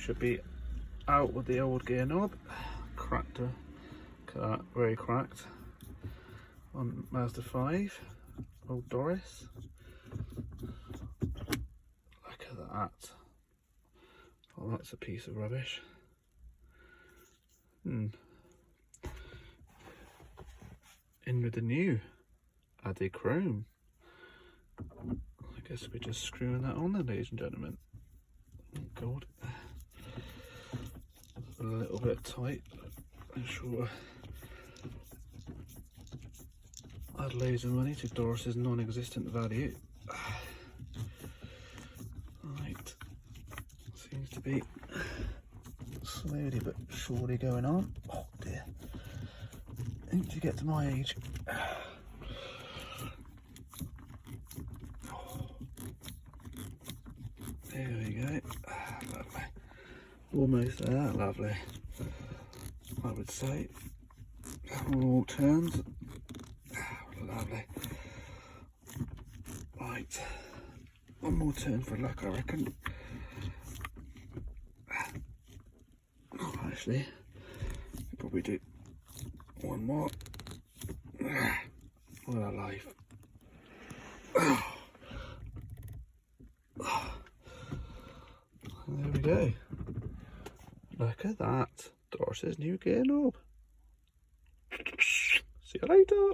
should be out with the old gear knob. Cracked her. Look at that, very cracked. On Mazda 5, old Dorris. Look at that. Oh, that's a piece of rubbish. In with the new added chrome. I guess we're just screwing that on then, ladies and gentlemen. Oh God. A little bit tight. I'm sure. Add loads of money to Dorris's non-existent value. Right. Seems to be slowly but surely going on. Oh dear. Once you get to my age. There we go. Lovely. Almost there, lovely. I would say. All turns. Lovely. Right. One more turn for luck, I reckon. Oh, actually, probably do one more. What a life. There we go. Look at that. Dorris's new gear knob. See you later.